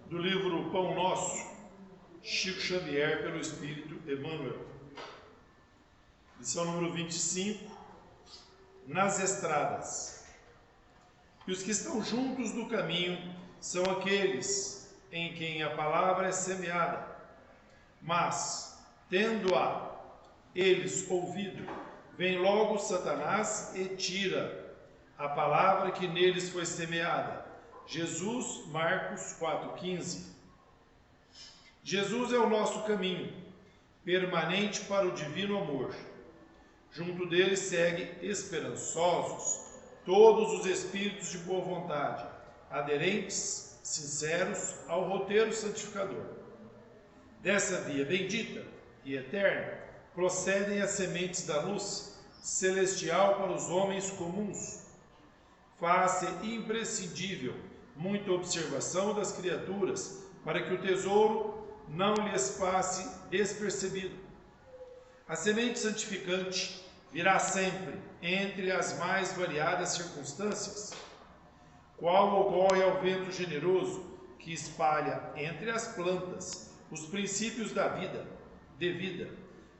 do livro Pão Nosso, Chico Xavier, pelo Espírito Emmanuel. Lição número 25, nas estradas. E os que estão juntos do caminho são aqueles em quem a palavra é semeada, mas, tendo-a eles ouvido, vem logo Satanás e tira a palavra que neles foi semeada. Jesus, Marcos 4,15. Jesus é o nosso caminho, permanente para o divino amor. Junto dele segue esperançosos todos os espíritos de boa vontade, aderentes, sinceros ao roteiro santificador. Dessa via bendita e eterna procedem as sementes da luz celestial para os homens comuns. Faz-se imprescindível muita observação das criaturas para que o tesouro não lhes passe despercebido. A semente santificante virá sempre entre as mais variadas circunstâncias, qual ocorre ao vento generoso que espalha entre as plantas os princípios da vida, devida,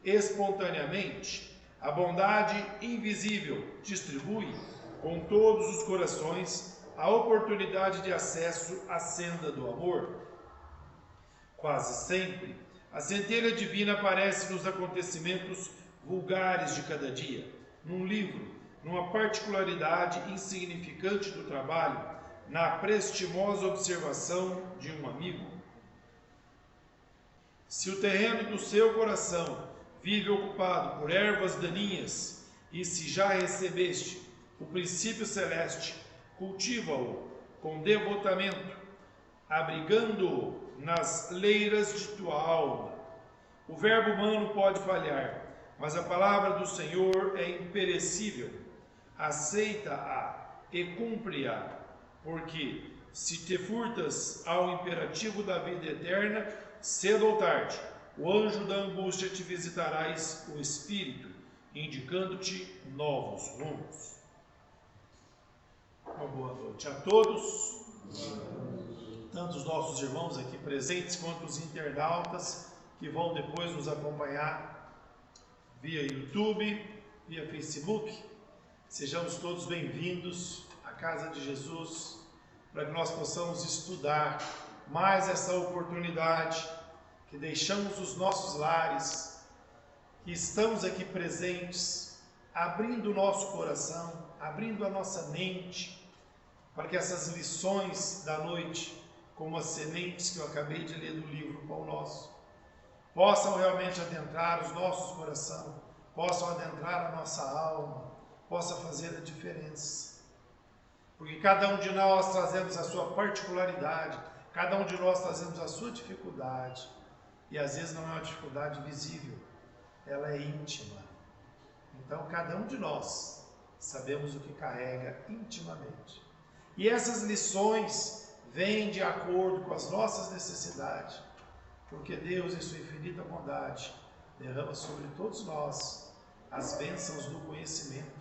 espontaneamente. A bondade invisível distribui com todos os corações a oportunidade de acesso à senda do amor. Quase sempre, a centelha divina aparece nos acontecimentos vulgares de cada dia, num livro, numa particularidade insignificante do trabalho, na prestimosa observação de um amigo. Se o terreno do seu coração vive ocupado por ervas daninhas, e se já recebeste o princípio celeste, cultiva-o com devotamento, abrigando-o nas leiras de tua alma. O verbo humano pode falhar, mas a palavra do Senhor é imperecível. Aceita-a e cumpre-a, porque se te furtas ao imperativo da vida eterna, cedo ou tarde, o anjo da angústia te visitará o espírito, indicando-te novos rumos. Uma boa noite a todos, tanto os nossos irmãos aqui presentes quanto os internautas que vão depois nos acompanhar via YouTube, via Facebook. Sejamos todos bem-vindos à Casa de Jesus, para que nós possamos estudar mais essa oportunidade, que deixamos os nossos lares, que estamos aqui presentes, abrindo o nosso coração, abrindo a nossa mente, para que essas lições da noite, como as sementes que eu acabei de ler do livro Pão Nosso, possam realmente adentrar os nossos corações, possam adentrar a nossa alma, possa fazer a diferença. Porque cada um de nós trazemos a sua particularidade, cada um de nós trazemos a sua dificuldade, e às vezes não é uma dificuldade visível, ela é íntima. Então cada um de nós sabemos o que carrega intimamente. E essas lições vêm de acordo com as nossas necessidades, porque Deus, em sua infinita bondade, derrama sobre todos nós as bênçãos do conhecimento,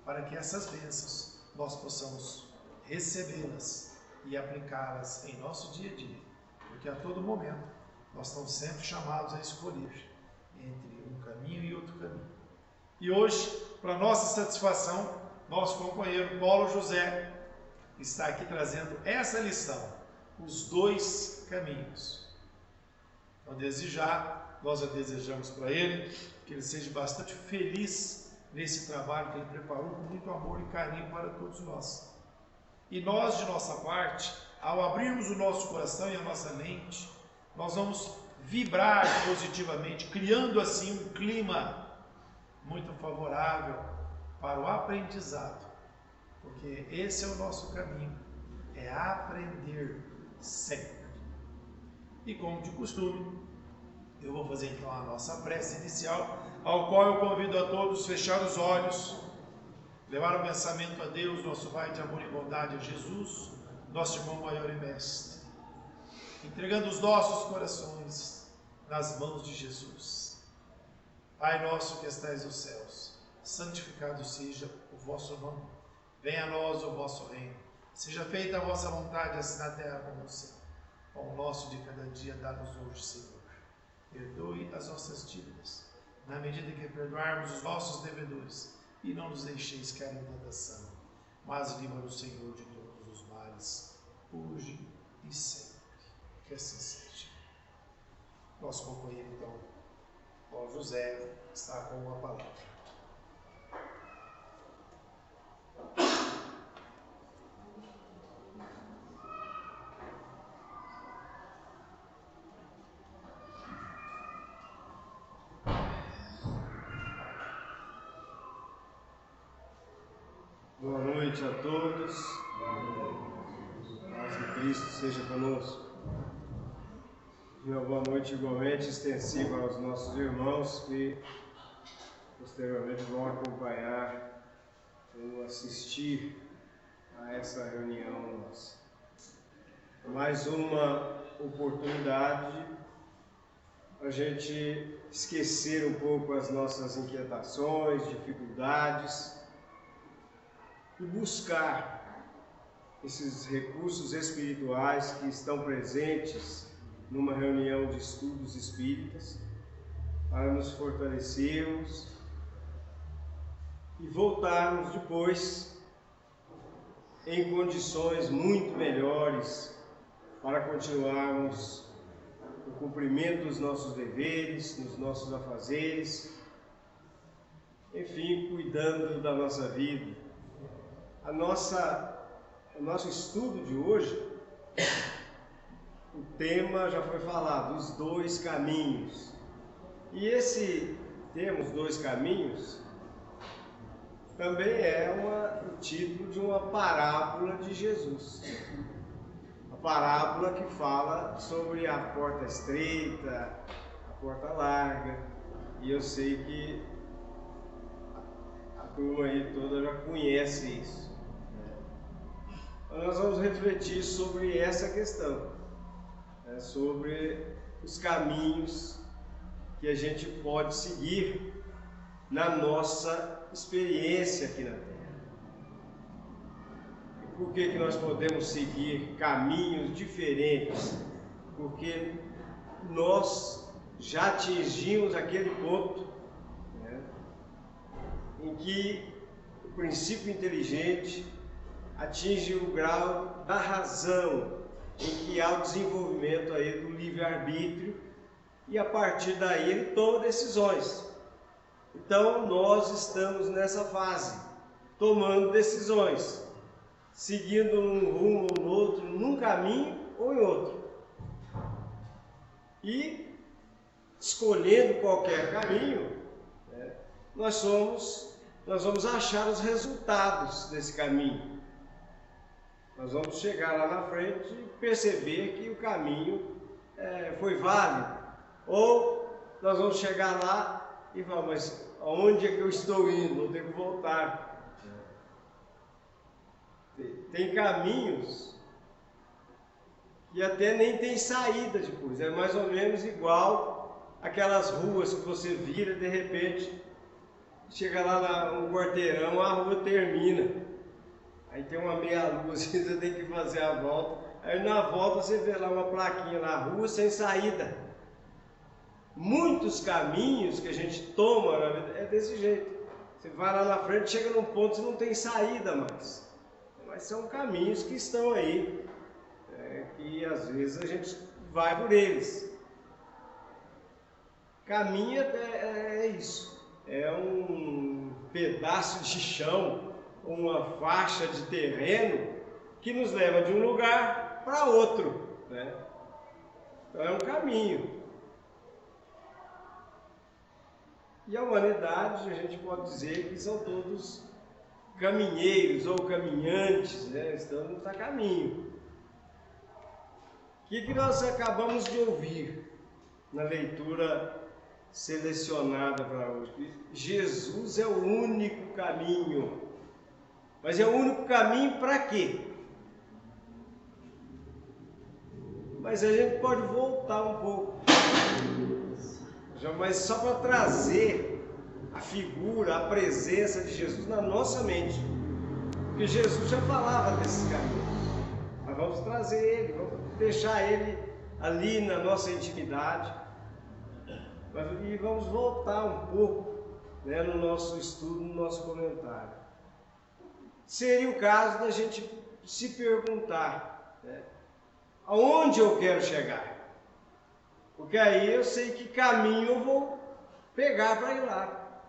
para que essas bênçãos nós possamos recebê-las e aplicá-las em nosso dia a dia, porque a todo momento nós estamos sempre chamados a escolher entre um caminho e outro caminho. E hoje, para nossa satisfação, nosso companheiro Paulo José está aqui trazendo essa lição, os dois caminhos. Então, desde já, nós desejamos para ele que ele seja bastante feliz nesse trabalho que ele preparou com muito amor e carinho para todos nós. E nós, de nossa parte, ao abrirmos o nosso coração e a nossa mente, nós vamos vibrar positivamente, criando assim um clima muito favorável para o aprendizado. Porque esse é o nosso caminho, é aprender sempre. E como de costume, eu vou fazer então a nossa prece inicial, ao qual eu convido a todos a fechar os olhos, levar o pensamento a Deus, nosso Pai de amor e bondade, a Jesus, nosso irmão maior e mestre, entregando os nossos corações nas mãos de Jesus. Pai nosso que estais nos céus, santificado seja o vosso nome. Venha a nós o vosso reino. Seja feita a vossa vontade, assim na terra como no céu. Pão nosso de cada dia dá-nos hoje, Senhor. Perdoe as nossas dívidas, na medida que perdoarmos os nossos devedores, e não nos deixeis cair em tentação, mas livra-nos, Senhor, de todos os males, hoje e sempre. Que assim seja. Nosso companheiro, então, Paulo José, está com uma palavra. Boa noite a todos. Paz de Cristo seja conosco. Uma boa noite igualmente extensiva aos nossos irmãos que posteriormente vão acompanhar ou assistir a essa reunião nossa. Mais uma oportunidade a gente esquecer um pouco as nossas inquietações, dificuldades e buscar esses recursos espirituais que estão presentes numa reunião de estudos espíritas para nos fortalecermos e voltarmos depois em condições muito melhores para continuarmos o cumprimento dos nossos deveres, dos nossos afazeres, enfim, cuidando da nossa vida. O nosso estudo de hoje, o tema já foi falado, os dois caminhos. E esse tema, os dois caminhos, também é o título de uma parábola de Jesus. A parábola que fala sobre a porta estreita, a porta larga. E eu sei que a turma aí toda já conhece isso. Nós vamos refletir sobre essa questão, sobre os caminhos que a gente pode seguir na nossa experiência aqui na Terra. E por que nós podemos seguir caminhos diferentes? Porque nós já atingimos aquele ponto, em que o princípio inteligente atinge o grau da razão, em que há o desenvolvimento aí do livre-arbítrio, e a partir daí ele toma decisões. Então nós estamos nessa fase, tomando decisões, seguindo um rumo ou no outro, num caminho ou em outro. E escolhendo qualquer caminho, nós vamos achar os resultados desse caminho. Nós vamos chegar lá na frente e perceber que o caminho foi válido. Ou nós vamos chegar lá e falar, mas aonde é que eu estou indo? Vou ter que voltar. Tem caminhos que até nem tem saída depois. É mais ou menos igual aquelas ruas que você vira de repente, chega lá no quarteirão, a rua termina. Aí tem uma meia-lua, você tem que fazer a volta. Aí na volta você vê lá uma plaquinha na rua sem saída. Muitos caminhos que a gente toma na vida é desse jeito. Você vai lá na frente, chega num ponto que não tem saída mais. Mas são caminhos que estão aí, que às vezes a gente vai por eles. Caminho é isso. É um pedaço de chão, uma faixa de terreno que nos leva de um lugar para outro, Então é um caminho. E a humanidade, a gente pode dizer que são todos caminheiros ou caminhantes, estamos a caminho. O que nós acabamos de ouvir na leitura selecionada para hoje? Que Jesus é o único caminho. Mas é o único caminho para quê? Mas a gente pode voltar um pouco, mas só para trazer a figura, a presença de Jesus na nossa mente. Porque Jesus já falava desse caminho. Nós vamos trazer ele, vamos deixar ele ali na nossa intimidade e vamos voltar um pouco, né, no nosso estudo, no nosso comentário. Seria o caso da gente se perguntar, né, aonde eu quero chegar? Porque aí eu sei que caminho eu vou pegar para ir lá.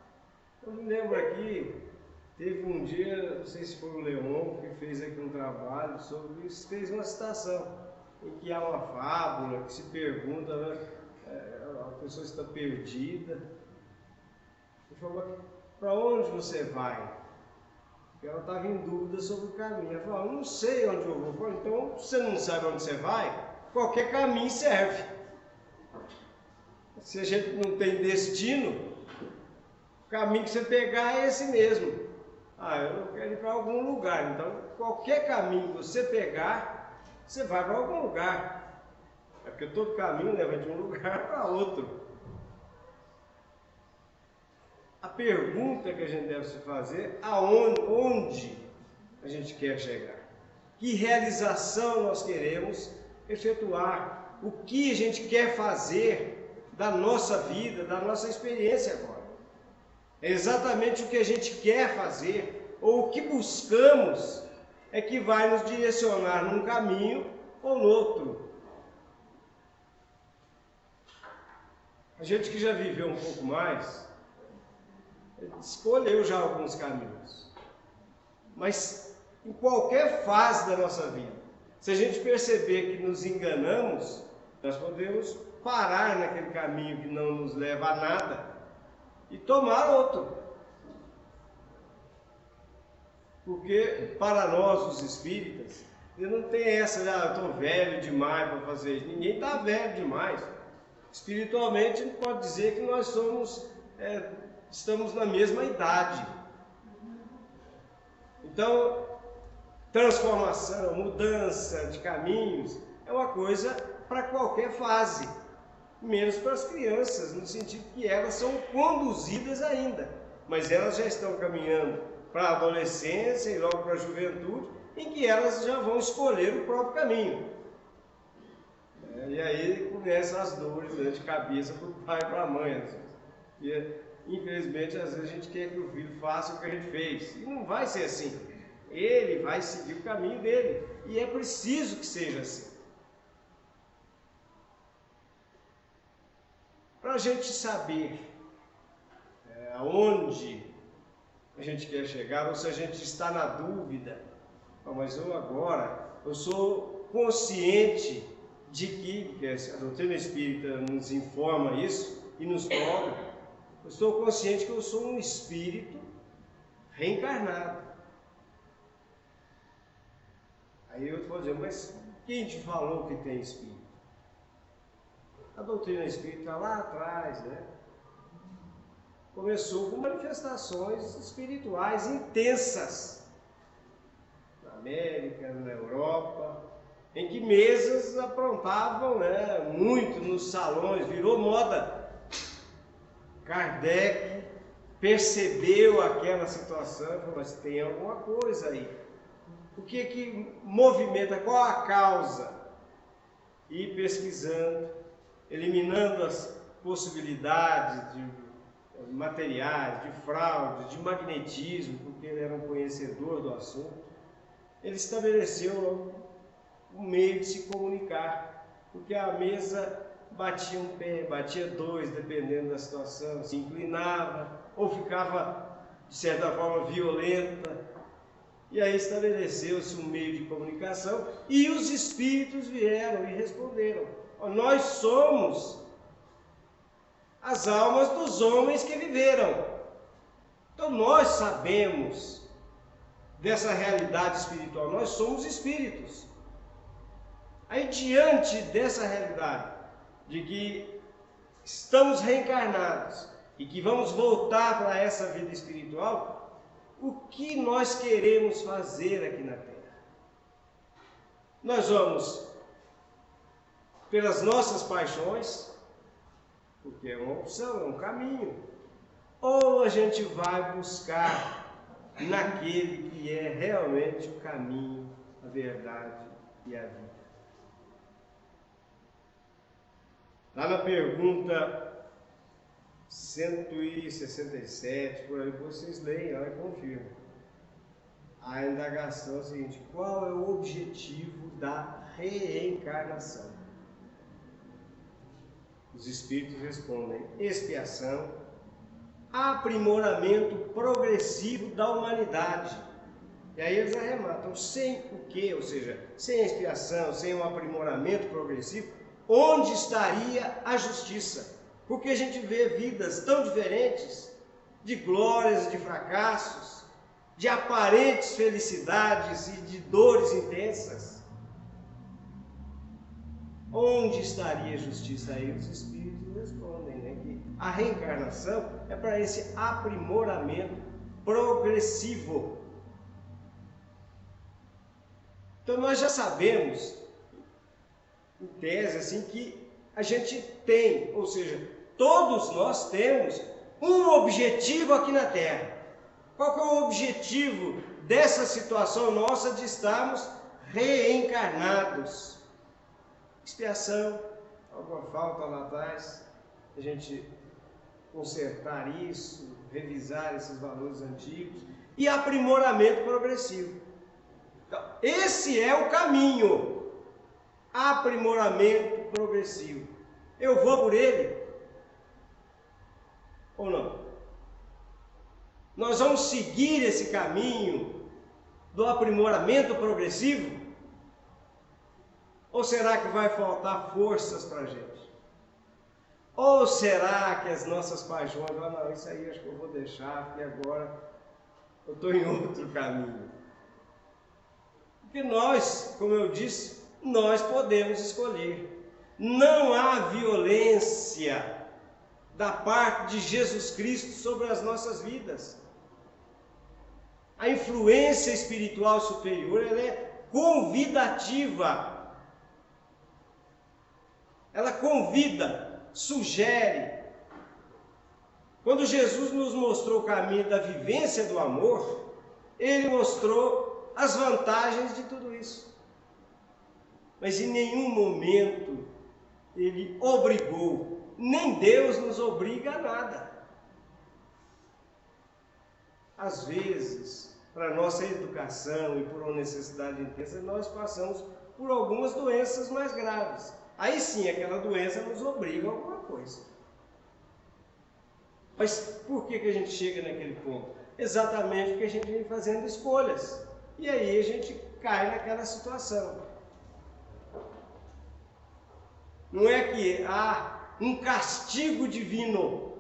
Eu me lembro aqui, teve um dia, não sei se foi o Leon que fez aqui um trabalho sobre isso, fez uma citação em que há uma fábula que se pergunta, né, a pessoa está perdida. Ele falou, para onde você vai? Porque ela estava em dúvida sobre o caminho. Ela falou, eu não sei onde eu vou. Falei, então, se você não sabe onde você vai, qualquer caminho serve. Se a gente não tem destino, o caminho que você pegar é esse mesmo. Eu quero ir para algum lugar. Então, qualquer caminho que você pegar, você vai para algum lugar. É porque todo caminho leva de um lugar para outro. A pergunta que a gente deve se fazer é onde a gente quer chegar. Que realização nós queremos efetuar. O que a gente quer fazer da nossa vida, da nossa experiência agora. É exatamente o que a gente quer fazer, ou o que buscamos, é que vai nos direcionar num caminho ou no outro. A gente que já viveu um pouco mais, escolheu já alguns caminhos. Mas em qualquer fase da nossa vida, se a gente perceber que nos enganamos, nós podemos parar naquele caminho que não nos leva a nada e tomar outro. Porque para nós, os espíritas, não tem essa, eu estou velho demais para fazer isso. Ninguém está velho demais. Espiritualmente, a gente pode dizer que nós estamos na mesma idade. Então, transformação, mudança de caminhos é uma coisa para qualquer fase, menos para as crianças, no sentido que elas são conduzidas ainda, mas elas já estão caminhando para a adolescência e logo para a juventude, em que elas já vão escolher o próprio caminho. E aí começam as dores, né, de cabeça para o pai e para a mãe. E, infelizmente, às vezes a gente quer que o filho faça o que a gente fez, e não vai ser assim. Ele vai seguir o caminho dele, e é preciso que seja assim. Para a gente saber aonde a gente quer chegar, ou se a gente está na dúvida, mas eu sou consciente de que a doutrina espírita nos informa isso e nos cobra, eu estou consciente que eu sou um espírito reencarnado. Aí eu vou dizer, mas quem te falou que tem espírito? A doutrina espírita lá atrás, né, começou com manifestações espirituais intensas na América, na Europa, em que mesas aprontavam, né, muito nos salões, virou moda. Kardec percebeu aquela situação e falou, mas tem alguma coisa aí. O que movimenta, qual a causa? E pesquisando, eliminando as possibilidades de materiais, de fraude, de magnetismo, porque ele era um conhecedor do assunto, ele estabeleceu um meio de se comunicar, porque a mesa batia um pé, batia dois, dependendo da situação, se inclinava, ou ficava, de certa forma, violenta. E aí estabeleceu-se um meio de comunicação, e os espíritos vieram e responderam. Nós somos as almas dos homens que viveram. Então nós sabemos dessa realidade espiritual, nós somos espíritos. Aí, diante dessa realidade, de que estamos reencarnados e que vamos voltar para essa vida espiritual, o que nós queremos fazer aqui na Terra? Nós vamos pelas nossas paixões, porque é uma opção, é um caminho, ou a gente vai buscar naquele que é realmente o caminho, a verdade e a vida. Lá na pergunta 167, por aí, vocês leem lá e confirmam. A indagação é a seguinte: qual é o objetivo da reencarnação? Os espíritos respondem: expiação, aprimoramento progressivo da humanidade. E aí eles arrematam: sem o quê? Ou seja, sem a expiação, sem um aprimoramento progressivo, onde estaria a justiça? Porque a gente vê vidas tão diferentes, de glórias e de fracassos, de aparentes felicidades e de dores intensas. Onde estaria a justiça? Aí os espíritos respondem, né, que a reencarnação é para esse aprimoramento progressivo. Então nós já sabemos, em tese, assim, que a gente tem, ou seja, todos nós temos um objetivo aqui na Terra. Qual que é o objetivo dessa situação nossa de estarmos reencarnados? Expiação, alguma falta lá atrás, a gente consertar isso, revisar esses valores antigos, e aprimoramento progressivo. Então, esse é o caminho, aprimoramento progressivo. Eu vou por ele ou não? Nós vamos seguir esse caminho do aprimoramento progressivo? Ou será que vai faltar forças para a gente? Ou será que as nossas paixões, não, isso aí acho que eu vou deixar, porque agora eu estou em outro caminho. Porque nós, como eu disse, nós podemos escolher. Não há violência da parte de Jesus Cristo sobre as nossas vidas. A influência espiritual superior, ela é convidativa. Ela convida, sugere. Quando Jesus nos mostrou o caminho da vivência do amor, Ele mostrou as vantagens de tudo isso. Mas em nenhum momento Ele obrigou. Nem Deus nos obriga a nada. Às vezes, para nossa educação e por uma necessidade intensa, nós passamos por algumas doenças mais graves. Aí sim, aquela doença nos obriga a alguma coisa. Mas por que a gente chega naquele ponto? Exatamente porque a gente vem fazendo escolhas. E aí a gente cai naquela situação. Não é que há um castigo divino.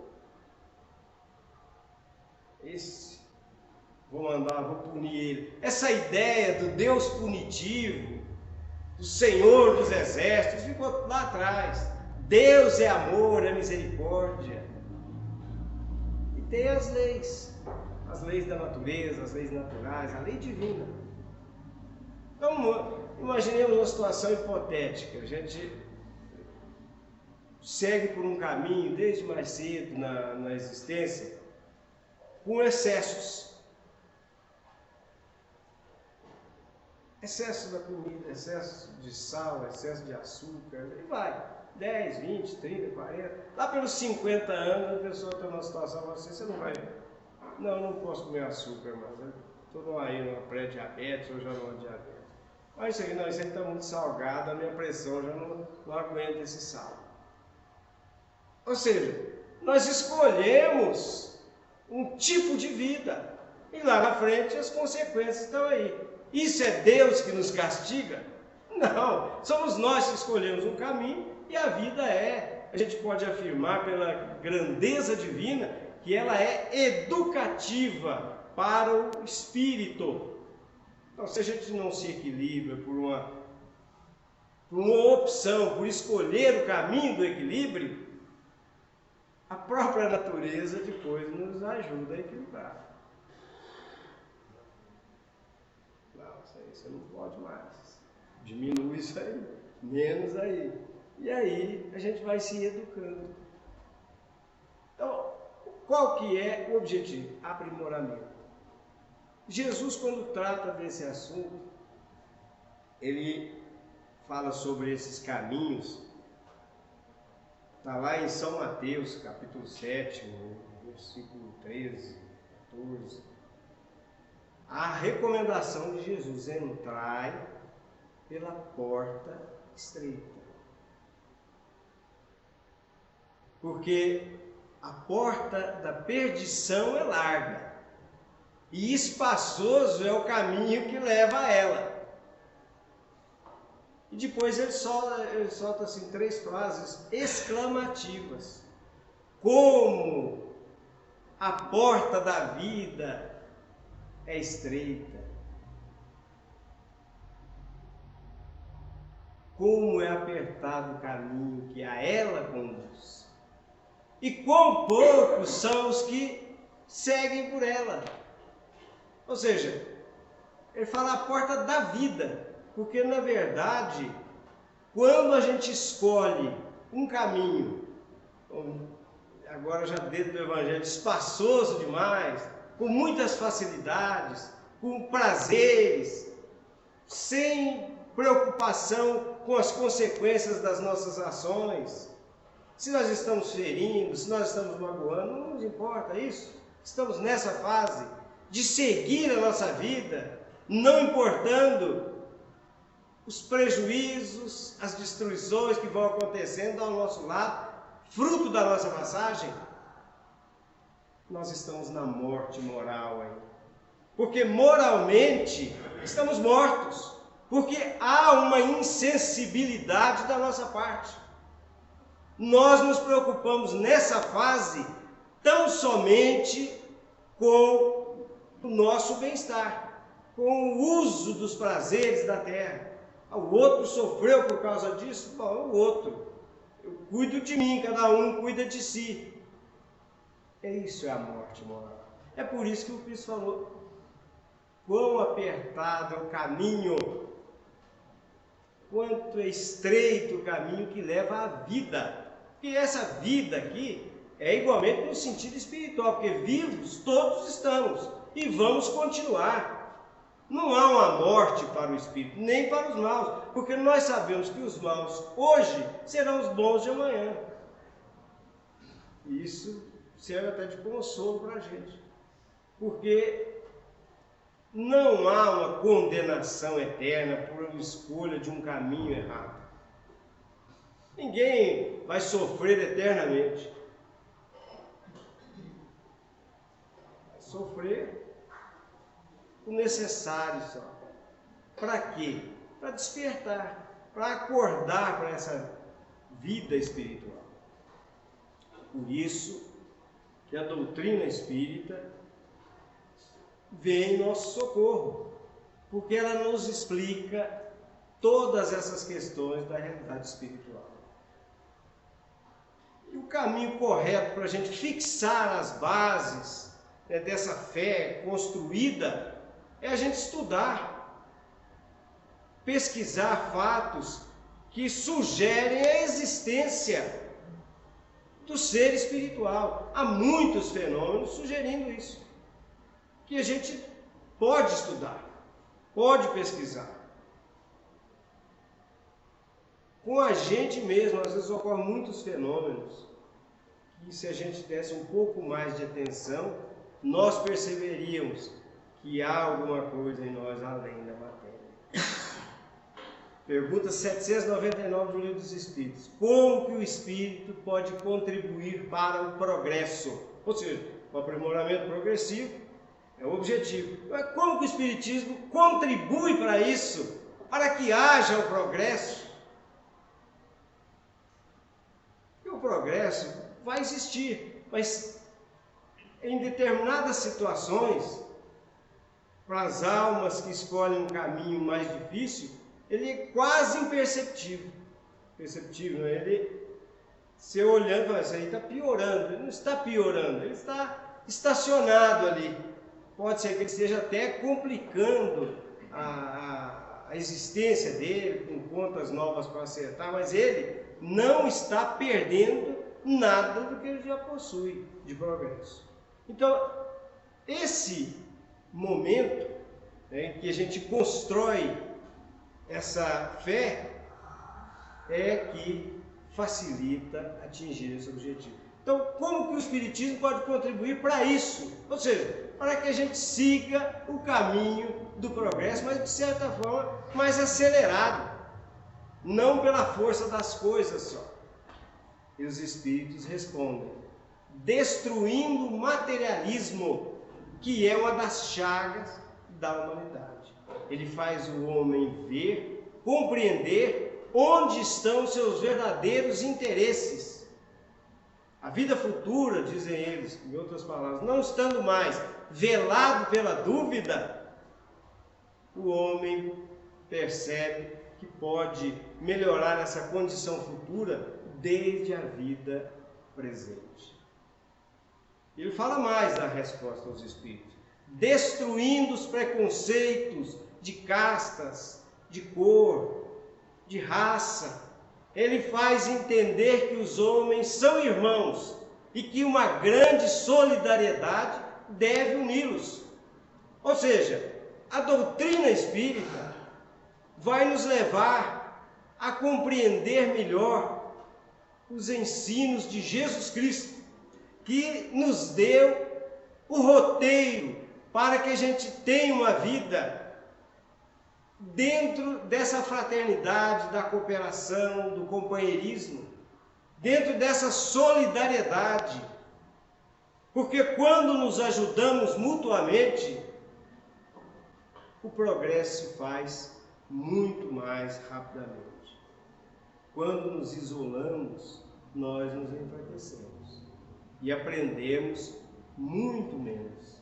Vou punir ele. Essa ideia do Deus punitivo, do Senhor dos Exércitos, ficou lá atrás. Deus é amor, é misericórdia. E tem as leis da natureza, as leis naturais, a lei divina. Então, imaginemos uma situação hipotética. A gente segue por um caminho, desde mais cedo na existência, com excessos. Excesso da comida, excesso de sal, excesso de açúcar, e vai. 10, 20, 30, 40. Lá pelos 50 anos, a pessoa está numa situação assim, você não vai. Não, eu não posso comer açúcar, mas eu estou numa pré-diabetes ou já numa diabetes. Mas isso aí está muito salgado, a minha pressão já não aguenta esse sal. Ou seja, nós escolhemos um tipo de vida e lá na frente as consequências estão aí. Isso é Deus que nos castiga? Não, somos nós que escolhemos um caminho e a vida a gente pode afirmar pela grandeza divina que ela é educativa para o espírito. Então, se a gente não se equilibra por uma opção, por escolher o caminho do equilíbrio, a própria natureza depois nos ajuda a equilibrar. Não, isso aí você não pode mais. Diminui isso aí, menos aí. E aí a gente vai se educando. Então, qual que é o objetivo? Aprimoramento. Jesus, quando trata desse assunto, ele fala sobre esses caminhos, está lá em São Mateus, capítulo 7, versículo 13, 14. A recomendação de Jesus: entrai pela porta estreita. Porque a porta da perdição é larga e espaçoso é o caminho que leva a ela. E depois ele solta assim 3 frases exclamativas: como a porta da vida é estreita, como é apertado o caminho que a ela conduz, e quão poucos são os que seguem por ela. Ou seja, ele fala a porta da vida, porque na verdade, quando a gente escolhe um caminho, agora já dentro do Evangelho, espaçoso demais, com muitas facilidades, com prazeres, sem preocupação com as consequências das nossas ações, se nós estamos ferindo, se nós estamos magoando, não nos importa isso. Estamos nessa fase de seguir a nossa vida, não importando os prejuízos, as destruições que vão acontecendo ao nosso lado, fruto da nossa passagem. Nós estamos na morte moral aí, porque moralmente estamos mortos, porque há uma insensibilidade da nossa parte. Nós nos preocupamos nessa fase tão somente com o nosso bem-estar, com o uso dos prazeres da terra. O outro sofreu por causa disso, bom, o outro. Eu cuido de mim, cada um cuida de si. Isso é a morte moral. É por isso que o Cristo falou: quão apertado é o caminho, quanto é estreito o caminho que leva à vida. Porque essa vida aqui é igualmente no sentido espiritual, porque vivos todos estamos e vamos continuar. Não há uma morte para o espírito, nem para os maus, porque nós sabemos que os maus hoje serão os bons de amanhã. E isso serve até de consolo para a gente, porque não há uma condenação eterna por escolha de um caminho errado. Ninguém vai sofrer eternamente. Vai sofrer o necessário só. Para quê? Para despertar, para acordar para essa vida espiritual. Por isso que a doutrina espírita vem em nosso socorro, porque ela nos explica todas essas questões da realidade espiritual. E o caminho correto para a gente fixar as bases, né, dessa fé construída é a gente estudar, pesquisar fatos que sugerem a existência do ser espiritual. Há muitos fenômenos sugerindo isso, que a gente pode estudar, pode pesquisar. Com a gente mesmo, às vezes ocorrem muitos fenômenos que, se a gente desse um pouco mais de atenção, nós perceberíamos que há alguma coisa em nós além da matéria. Pergunta 799 do Livro dos Espíritos: como que o espírito pode contribuir para o progresso? Ou seja, o aprimoramento progressivo é o objetivo. Mas como que o espiritismo contribui para isso, para que haja o progresso? E o progresso vai existir, mas em determinadas situações, para as almas que escolhem um caminho mais difícil, ele é quase imperceptível. Perceptível, né? Ele, você olhando, fala, isso aí está piorando. Ele não está piorando, ele está estacionado ali. Pode ser que ele esteja até complicando a existência dele, com contas novas para acertar, mas ele não está perdendo nada do que ele já possui de progresso. Então, esse momento, né, em que a gente constrói essa fé, é que facilita atingir esse objetivo. Então, como que o Espiritismo pode contribuir para isso? Ou seja, para que a gente siga o caminho do progresso, mas de certa forma mais acelerado, não pela força das coisas só. E os Espíritos respondem, destruindo o materialismo, que é uma das chagas da humanidade. Ele faz o homem ver, compreender onde estão seus verdadeiros interesses. A vida futura, dizem eles, em outras palavras, não estando mais velado pela dúvida, o homem percebe que pode melhorar essa condição futura desde a vida presente. Ele fala mais na resposta aos Espíritos, destruindo os preconceitos de castas, de cor, de raça. Ele faz entender que os homens são irmãos e que uma grande solidariedade deve uni-los. Ou seja, a doutrina espírita vai nos levar a compreender melhor os ensinos de Jesus Cristo, que nos deu o roteiro para que a gente tenha uma vida dentro dessa fraternidade, da cooperação, do companheirismo, dentro dessa solidariedade. Porque quando nos ajudamos mutuamente, o progresso se faz muito mais rapidamente. Quando nos isolamos, nós nos enfraquecemos e aprendemos muito menos.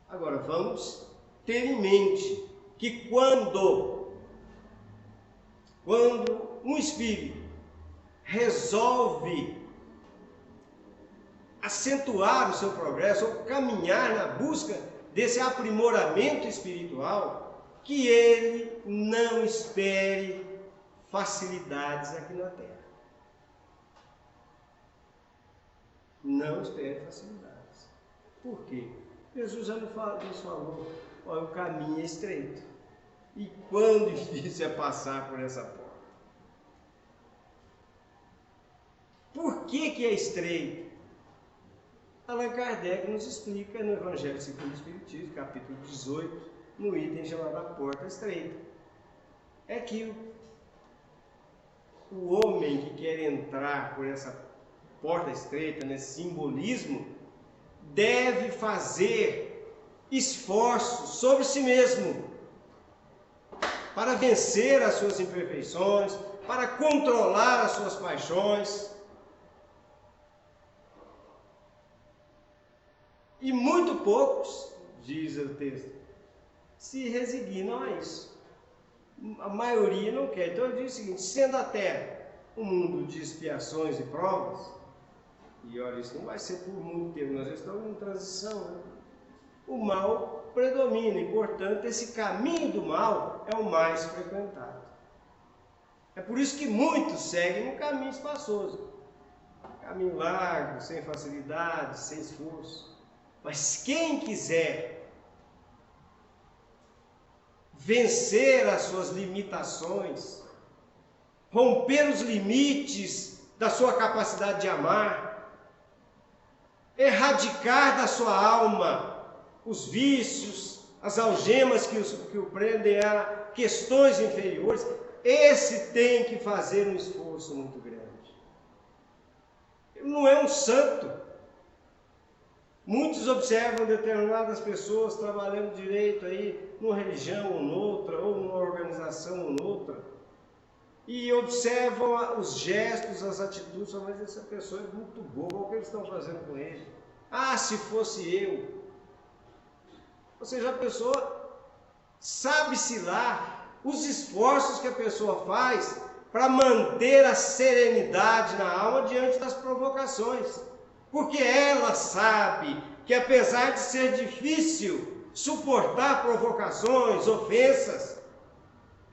Agora, vamos ter em mente que quando um espírito resolve acentuar o seu progresso ou caminhar na busca desse aprimoramento espiritual, que ele não espere facilidades aqui na Terra. Não espere facilidades. Por quê? Jesus já nos falou, olha, o caminho é estreito. E quão difícil é passar por essa porta. Por que é estreito? Allan Kardec nos explica no Evangelho segundo o Espiritismo, capítulo 18, no item chamado a porta estreita. É que o homem que quer entrar por essa porta estreita, nesse simbolismo, deve fazer esforços sobre si mesmo para vencer as suas imperfeições, para controlar as suas paixões. E muito poucos, diz o texto, se resignam a isso. A maioria não quer. Então ele diz o seguinte, sendo a Terra um mundo de expiações e provas, e olha, isso não vai ser por muito tempo, nós estamos em transição, né? O mal predomina e, portanto, esse caminho do mal é o mais frequentado. É por isso que muitos seguem um caminho espaçoso, caminho largo, sem facilidade, sem esforço. Mas quem quiser vencer as suas limitações, romper os limites da sua capacidade de amar, erradicar da sua alma os vícios, as algemas que o prendem a questões inferiores, esse tem que fazer um esforço muito grande. Ele não é um santo. Muitos observam determinadas pessoas trabalhando direito aí, numa religião ou noutra, ou numa organização ou noutra, e observam os gestos, as atitudes, mas essa pessoa é muito boa, o que eles estão fazendo com ele? Ah, se fosse eu. Ou seja, a pessoa sabe-se lá os esforços que a pessoa faz para manter a serenidade na alma diante das provocações. Porque ela sabe que, apesar de ser difícil suportar provocações, ofensas,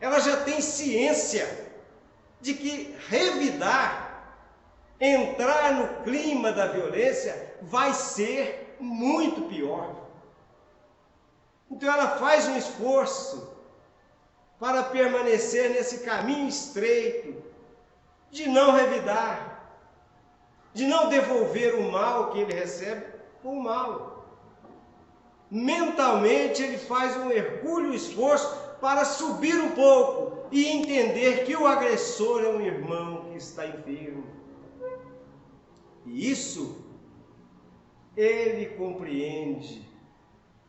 ela já tem ciência de que revidar, entrar no clima da violência, vai ser muito pior. Então ela faz um esforço para permanecer nesse caminho estreito, de não revidar, de não devolver o mal que ele recebe com o mal. Mentalmente ele faz um hercúleo esforço para subir um pouco e entender que o agressor é um irmão que está enfermo. E isso ele compreende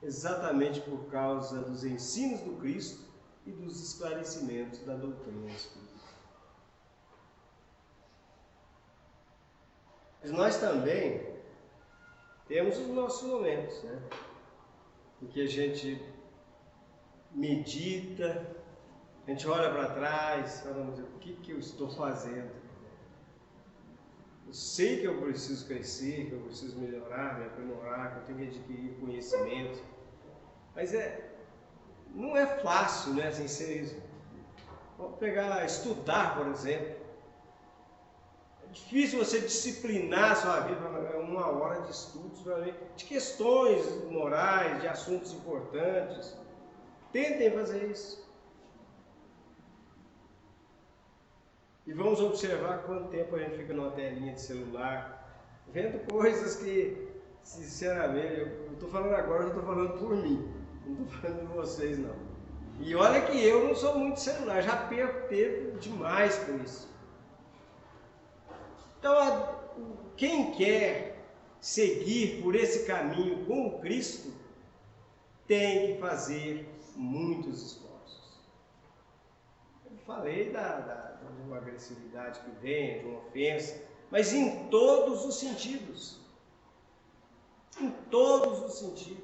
exatamente por causa dos ensinos do Cristo e dos esclarecimentos da doutrina espírita. Mas nós também temos os nossos momentos, né? Em que a gente medita, a gente olha para trás, falando, o que eu estou fazendo? Eu sei que eu preciso crescer, que eu preciso melhorar, me aprimorar, que eu tenho que adquirir conhecimento, mas não é fácil, né, sem ser isso. Vamos estudar, por exemplo. É difícil você disciplinar a sua vida uma hora de estudos de questões morais, de assuntos importantes. Tentem fazer isso. E vamos observar quanto tempo a gente fica numa telinha de celular, vendo coisas que, sinceramente, eu estou falando agora, eu estou falando por mim, não estou falando de vocês não. E olha que eu não sou muito celular, já perco tempo demais com isso. Então, quem quer seguir por esse caminho com o Cristo, tem que fazer muitos esforços. Eu falei de uma agressividade que vem, de uma ofensa, mas em todos os sentidos. Em todos os sentidos.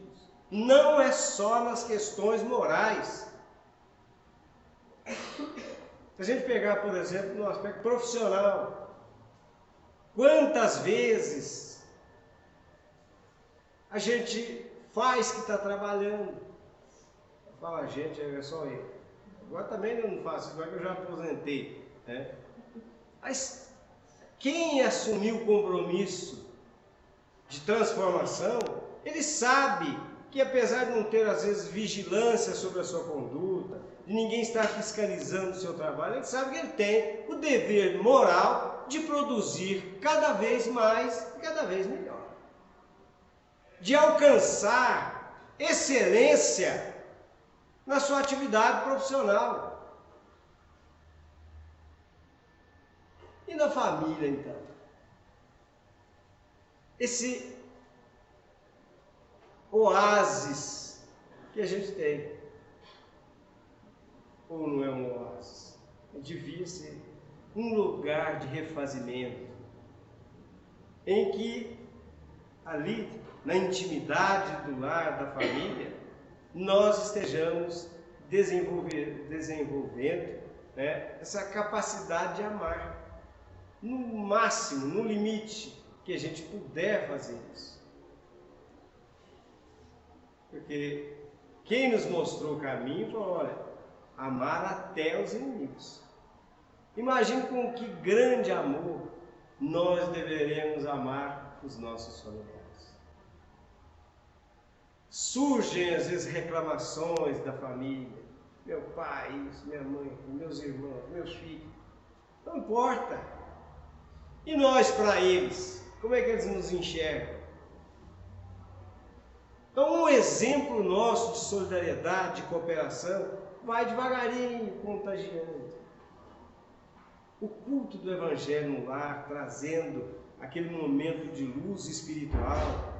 Não é só nas questões morais. Se a gente pegar, por exemplo, no aspecto profissional, quantas vezes a gente faz que está trabalhando? Fala, a gente, é só eu. Agora também eu não faço isso, agora que eu já aposentei. Né? Mas quem assumiu o compromisso de transformação, ele sabe que apesar de não ter às vezes vigilância sobre a sua conduta, de ninguém estar fiscalizando o seu trabalho, ele sabe que ele tem o dever moral de produzir cada vez mais e cada vez melhor. De alcançar excelência na sua atividade profissional. E na família, então? Esse oásis que a gente tem, ou não é um oásis? Devia ser um lugar de refazimento, em que ali, na intimidade do lar, da família, nós estejamos desenvolvendo, né, essa capacidade de amar, no máximo, no limite que a gente puder fazer isso. Porque quem nos mostrou o caminho falou, olha, amar até os inimigos. Imagine com que grande amor nós deveremos amar os nossos familiares. Surgem às vezes reclamações da família, meu pai, isso, minha mãe, meus irmãos, meus filhos, não importa. E nós para eles, como é que eles nos enxergam? Então um exemplo nosso de solidariedade, de cooperação, vai devagarinho contagiando. O culto do Evangelho no lar, trazendo aquele momento de luz espiritual,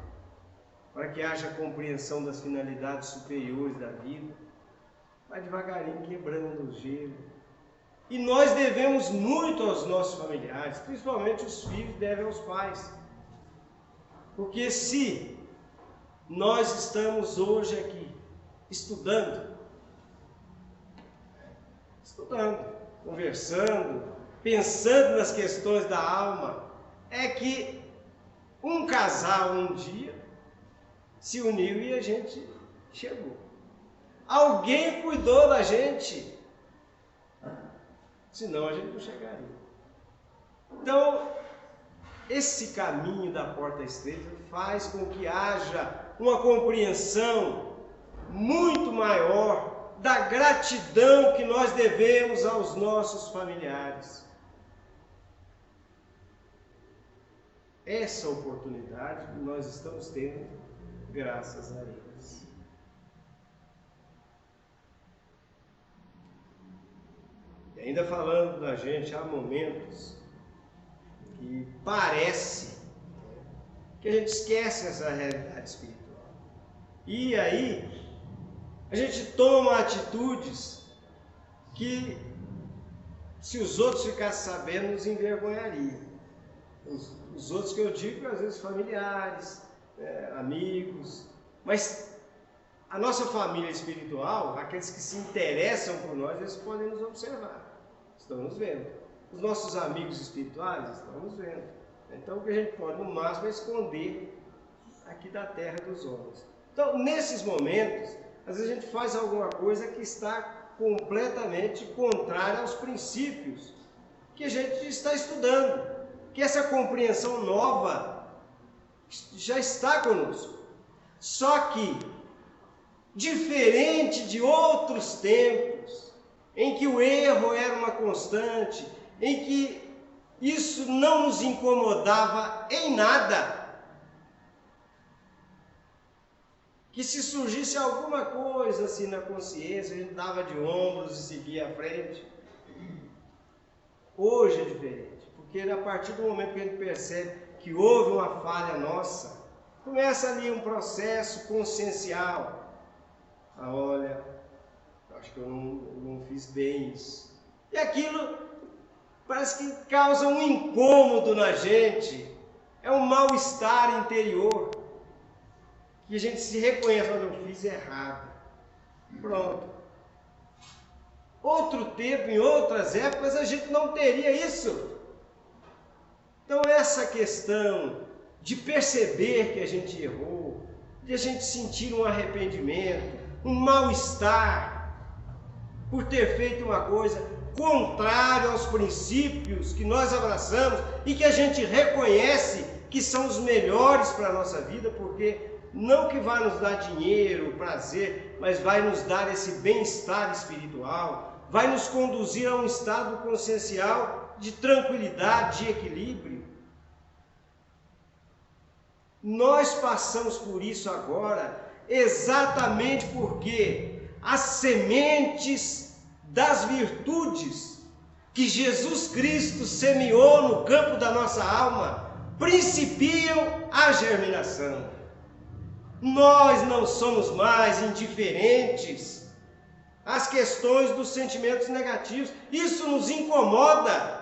para que haja compreensão das finalidades superiores da vida, vai devagarinho quebrando o gelo. E nós devemos muito aos nossos familiares, principalmente os filhos devem aos pais. Porque se nós estamos hoje aqui estudando, conversando, pensando nas questões da alma, é que um casal um dia se uniu e a gente chegou. Alguém cuidou da gente, senão a gente não chegaria. Então, esse caminho da porta estreita faz com que haja uma compreensão muito maior da gratidão que nós devemos aos nossos familiares. Essa oportunidade que nós estamos tendo, graças a eles. E ainda falando da gente, há momentos que parece que a gente esquece essa realidade espiritual. E aí, a gente toma atitudes que, se os outros ficassem sabendo, nos envergonharia. Os outros que eu digo, às vezes familiares, amigos, mas a nossa família espiritual, aqueles que se interessam por nós, eles podem nos observar, estão nos vendo. Os nossos amigos espirituais estão nos vendo. Então o que a gente pode no máximo é esconder aqui da terra dos homens. Então nesses momentos, às vezes a gente faz alguma coisa que está completamente contrária aos princípios que a gente está estudando. Que essa compreensão nova já está conosco. Só que, diferente de outros tempos, em que o erro era uma constante, em que isso não nos incomodava em nada, que se surgisse alguma coisa assim na consciência, a gente dava de ombros e seguia à frente. Hoje é diferente. Porque a partir do momento que a gente percebe que houve uma falha nossa, começa ali um processo consciencial. Olha, acho que eu não fiz bem isso. E aquilo parece que causa um incômodo na gente, é um mal-estar interior, que a gente se reconhece, olha, eu fiz errado. Pronto. Outro tempo, em outras épocas, a gente não teria isso. Então essa questão de perceber que a gente errou, de a gente sentir um arrependimento, um mal-estar por ter feito uma coisa contrária aos princípios que nós abraçamos e que a gente reconhece que são os melhores para a nossa vida, porque não que vai nos dar dinheiro, prazer, mas vai nos dar esse bem-estar espiritual, vai nos conduzir a um estado consciencial de tranquilidade, de equilíbrio. Nós passamos por isso agora exatamente porque as sementes das virtudes que Jesus Cristo semeou no campo da nossa alma principiam a germinação. Nós não somos mais indiferentes às questões dos sentimentos negativos. Isso nos incomoda,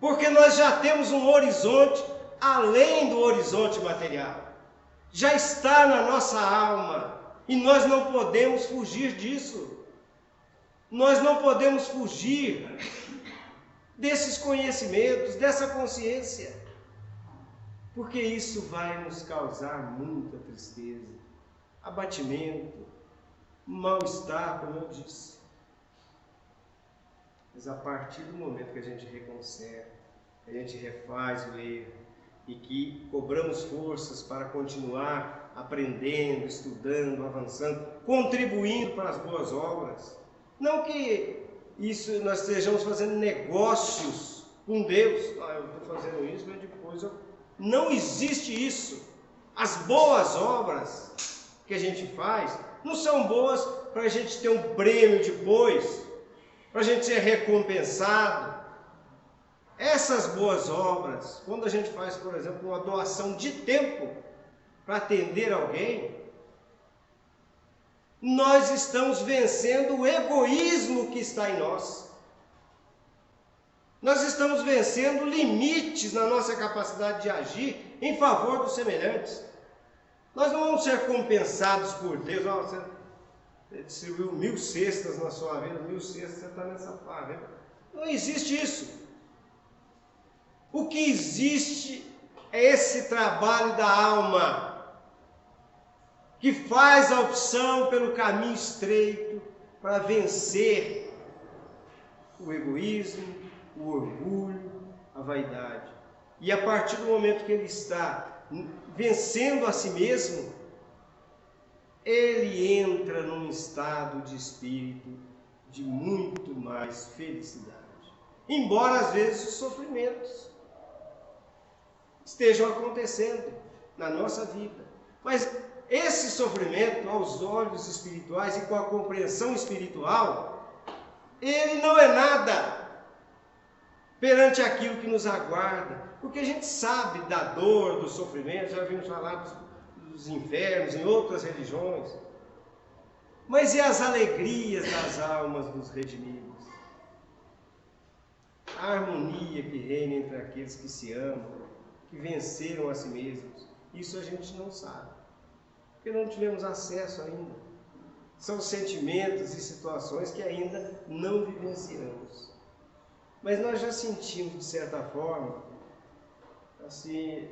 porque nós já temos um horizonte além do horizonte material. Já está na nossa alma e nós não podemos fugir disso. Nós não podemos fugir desses conhecimentos, dessa consciência, porque isso vai nos causar muita tristeza, abatimento, mal-estar, como eu disse. Mas a partir do momento que a gente reconserta, que a gente refaz o erro e que cobramos forças para continuar aprendendo, estudando, avançando, contribuindo para as boas obras, não que isso nós estejamos fazendo negócios com Deus, eu estou fazendo isso, mas depois não existe isso. As boas obras que a gente faz não são boas para a gente ter um prêmio depois, para a gente ser recompensado. Essas boas obras, quando a gente faz, por exemplo, uma doação de tempo para atender alguém, nós estamos vencendo o egoísmo que está em nós. Nós estamos vencendo limites na nossa capacidade de agir em favor dos semelhantes. Nós não vamos ser compensados por Deus. Você distribuiu 1000 cestas na sua vida, 1000 cestas, você está nessa fase. Não existe isso. O que existe é esse trabalho da alma, que faz a opção pelo caminho estreito para vencer o egoísmo, o orgulho, a vaidade. E a partir do momento que ele está vencendo a si mesmo, ele entra num estado de espírito de muito mais felicidade. Embora às vezes os sofrimentos estejam acontecendo na nossa vida. Mas esse sofrimento, aos olhos espirituais e com a compreensão espiritual, ele não é nada perante aquilo que nos aguarda. Porque a gente sabe da dor, do sofrimento, já vimos falar dos infernos em outras religiões. Mas e as alegrias das almas dos redimidos? A harmonia que reina entre aqueles que se amam, que venceram a si mesmos. Isso a gente não sabe, porque não tivemos acesso ainda. São sentimentos e situações que ainda não vivenciamos. Mas nós já sentimos, de certa forma, assim,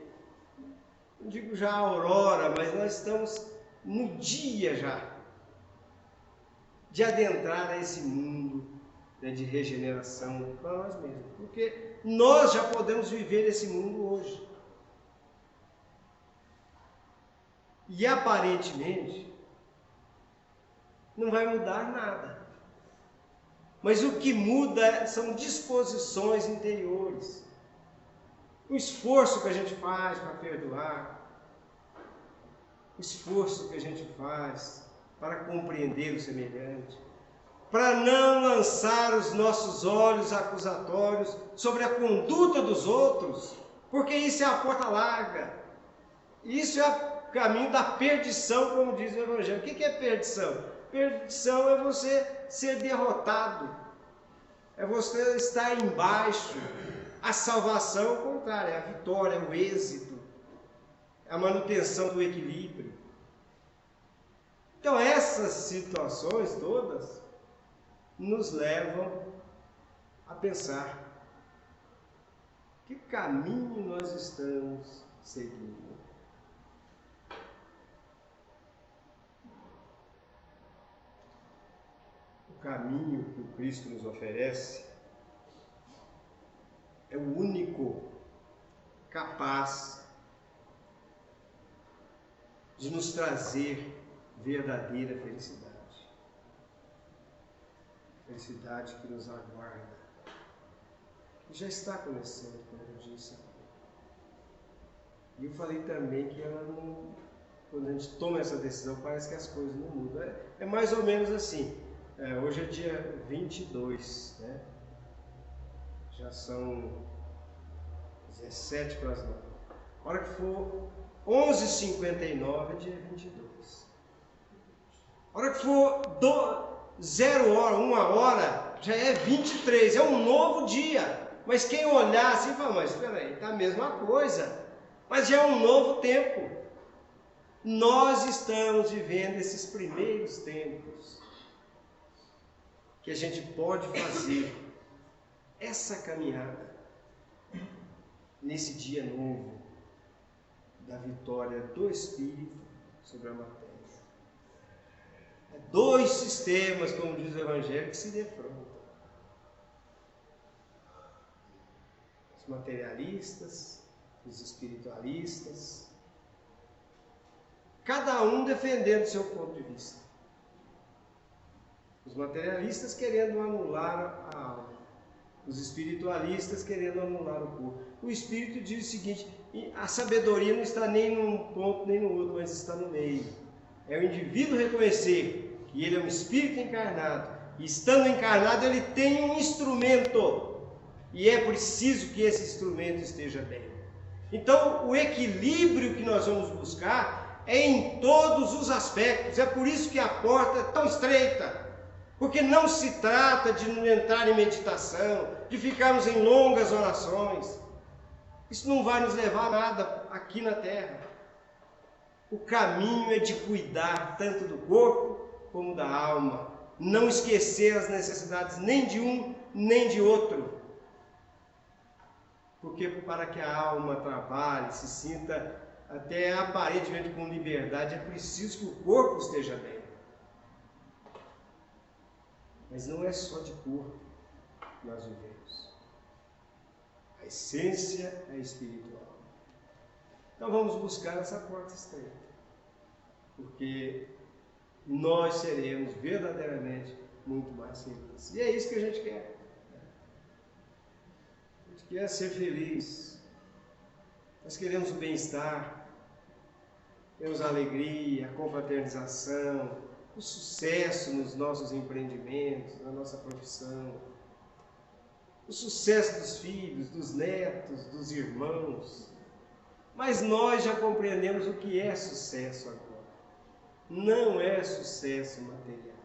não digo já a aurora, mas nós estamos no dia já de adentrar a esse mundo, né, de regeneração para nós mesmos. Porque nós já podemos viver esse mundo hoje. E aparentemente não vai mudar nada. Mas o que muda são disposições interiores. O esforço que a gente faz para perdoar, o esforço que a gente faz para compreender o semelhante, para não lançar os nossos olhos acusatórios sobre a conduta dos outros, porque isso é a porta larga. Isso é o caminho da perdição, como diz o Evangelho. O que é perdição? Perdição é você ser derrotado, é você estar embaixo. A salvação, ao contrário, é a vitória, é o êxito, é a manutenção do equilíbrio. Então essas situações todas nos levam a pensar que caminho nós estamos seguindo. O caminho que o Cristo nos oferece é o único capaz de nos trazer verdadeira felicidade. Felicidade que nos aguarda. E já está começando, como eu disse. E eu falei também que ela não, quando a gente toma essa decisão, parece que as coisas não mudam. É mais ou menos assim. Hoje é dia 22, né? Já são 17 para as 9. A hora que for 11h59 é dia 22. A hora que for 0 hora, 1 hora, já é 23. É um novo dia. Mas quem olhar assim fala, mas espera aí, está a mesma coisa. Mas já é um novo tempo. Nós estamos vivendo esses primeiros tempos que a gente pode fazer essa caminhada nesse dia novo da vitória do Espírito sobre a matéria. É dois sistemas, como diz o Evangelho, que se defrontam. Os materialistas, os espiritualistas, cada um defendendo seu ponto de vista. Os materialistas querendo anular a alma, os espiritualistas querendo anular o corpo. O Espírito diz o seguinte: a sabedoria não está nem num ponto nem no outro, mas está no meio. É o indivíduo reconhecer que ele é um espírito encarnado, e estando encarnado ele tem um instrumento, e é preciso que esse instrumento esteja bem. Então o equilíbrio que nós vamos buscar é em todos os aspectos. É por isso que a porta é tão estreita. Porque não se trata de entrar em meditação, de ficarmos em longas orações. Isso não vai nos levar a nada aqui na Terra. O caminho é de cuidar tanto do corpo como da alma. Não esquecer as necessidades nem de um nem de outro. Porque para que a alma trabalhe, se sinta até aparentemente com liberdade, é preciso que o corpo esteja bem. Mas não é só de corpo que nós vivemos. A essência é espiritual. Então vamos buscar essa porta estreita. Porque nós seremos verdadeiramente muito mais felizes. E é isso que a gente quer. A gente quer ser feliz. Nós queremos o bem-estar, queremos a alegria, a confraternização, o sucesso nos nossos empreendimentos, na nossa profissão, o sucesso dos filhos, dos netos, dos irmãos. Mas nós já compreendemos o que é sucesso agora. Não é sucesso material,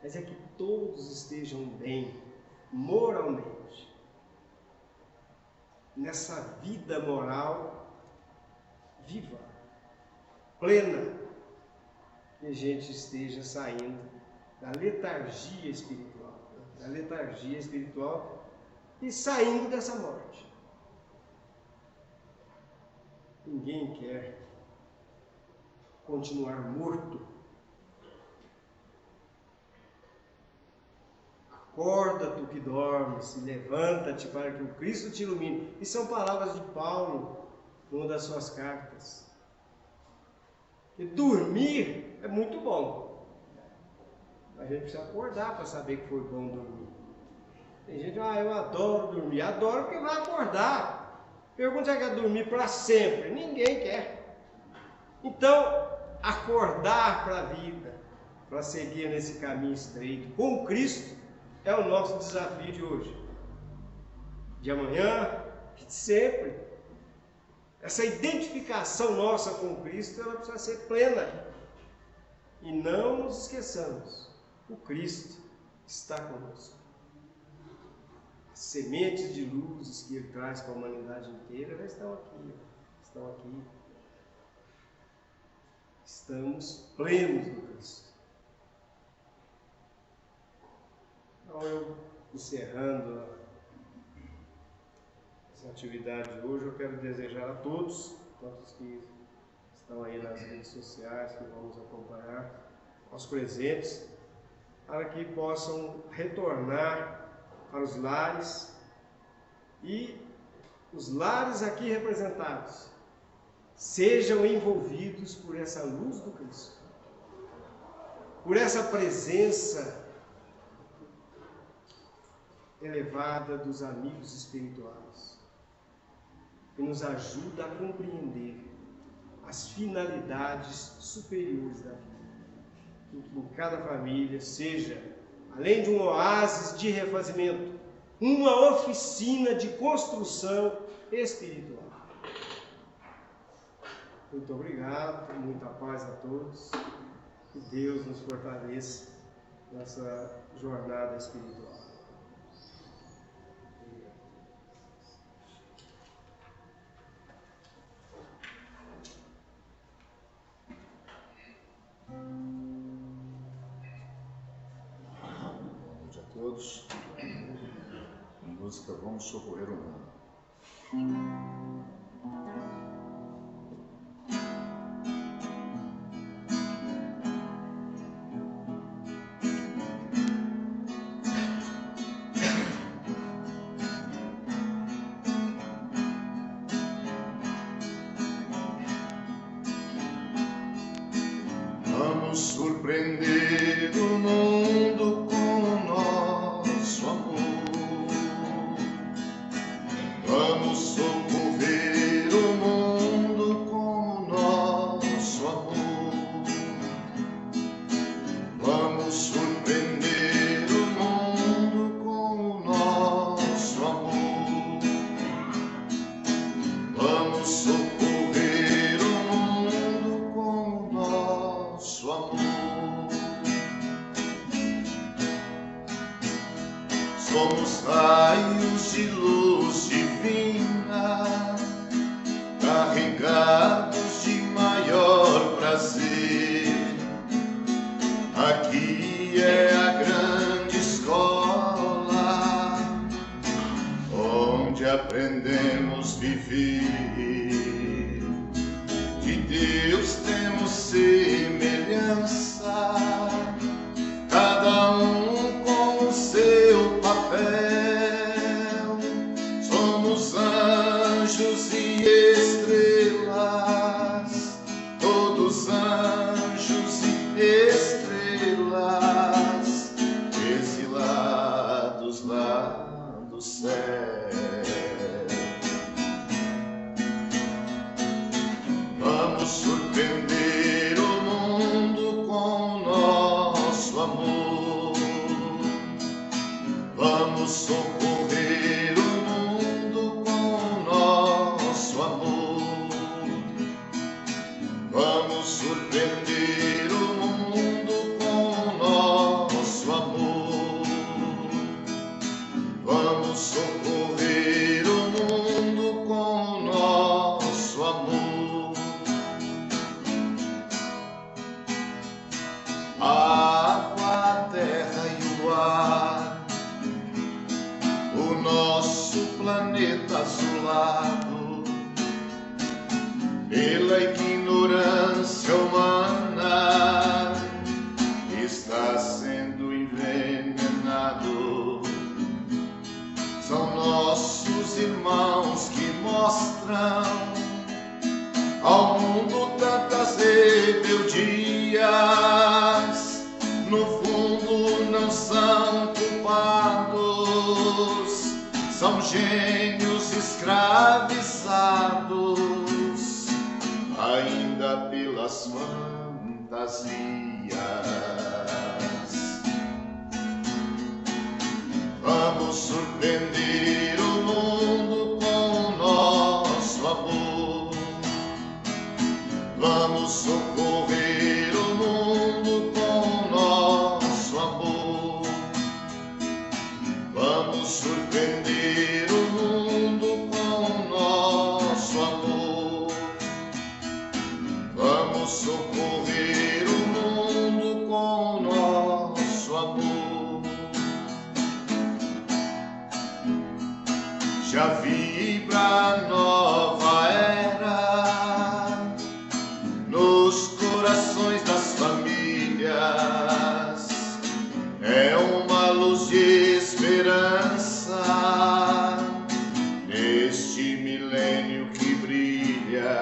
mas é que todos estejam bem, moralmente. Nessa vida moral viva, plena, que a gente esteja saindo da letargia espiritual, e saindo dessa morte. Ninguém quer continuar morto. Acorda, tu que dormes, e levanta-te para que o Cristo te ilumine. E são palavras de Paulo, numa das suas cartas. E dormir é muito bom. A gente precisa acordar para saber que foi bom dormir. Tem gente, eu adoro dormir. Adoro porque vai acordar. Pergunta se quer dormir para sempre. Ninguém quer. Então, acordar para a vida, para seguir nesse caminho estreito com Cristo, é o nosso desafio de hoje. De amanhã, de sempre. Essa identificação nossa com Cristo, ela precisa ser plena. E não nos esqueçamos, o Cristo está conosco. As sementes de luzes que Ele traz para a humanidade inteira já estão aqui. Estamos plenos do Cristo. Então, eu encerrando essa atividade de hoje, eu quero desejar a todos, tantos que estão aí nas redes sociais, que vamos acompanhar, aos presentes, para que possam retornar para os lares, e os lares aqui representados sejam envolvidos por essa luz do Cristo, por essa presença elevada dos amigos espirituais, que nos ajuda a compreender as finalidades superiores da vida. Que em cada família seja, além de um oásis de refazimento, uma oficina de construção espiritual. Muito obrigado, muita paz a todos, que Deus nos fortaleça nessa jornada espiritual. Boa noite a todos. Música Vamos Socorrer o Mundo. Vamos surpreender o mundo com o nosso amor. Vamos socorrer o mundo com o nosso amor. Vamos surpreender o mundo com o nosso amor. Vamos socorrer o mundo com o nosso amor. Somos raios de luz divina, carregados de maior prazer. Aqui é a grande escola, onde aprendemos a viver. De Deus temos semelhança, cada um com o seu papel. Somos anjos e estrelas, todos anjos e estrelas. Vamos socorrer o mundo com o nosso amor. Vamos surpreender o mundo com o nosso amor. Vamos socorrer o mundo com o nosso amor. A água, a terra e o ar, o nosso planeta azulado pela ignorância humana está sendo envenenado. São nossos irmãos que mostram ao mundo tantas rebeldias. No fundo não são culpados, são gênios escravizados ainda pelas fantasias. Vamos surpreender o mundo com o nosso amor. Vamos socorrer o mundo com o nosso amor. Vamos surpreender o mundo com o nosso amor. Vamos socorrer o mundo com o nosso amor. Já vibra a nova era nos corações das famílias. É uma luz de esperança neste milênio que brilha.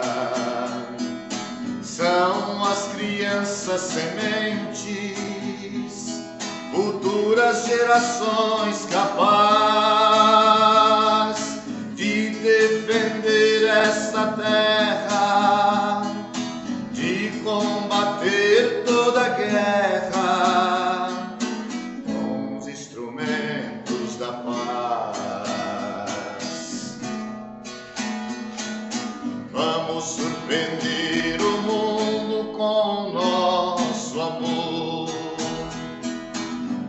São as crianças sementes, futuras gerações capazes de defender esta terra, de combater toda guerra com os instrumentos da paz. Vamos surpreender o mundo com o nosso amor.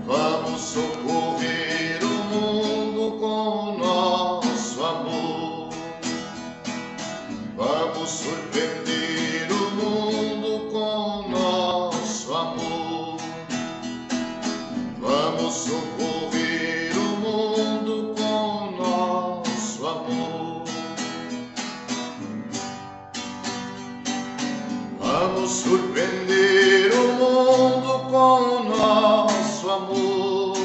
Vamos socorrer o mundo com o nosso amor. Vamos surpreender o mundo com o nosso amor. Vamos socorrer o mundo com o nosso amor. Vamos surpreender o mundo com o nosso amor.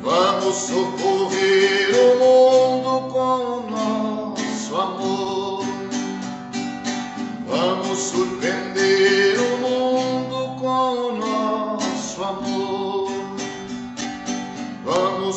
Vamos socorrer o mundo com o nosso amor. Vamos surpreender o mundo com o nosso amor. Vamos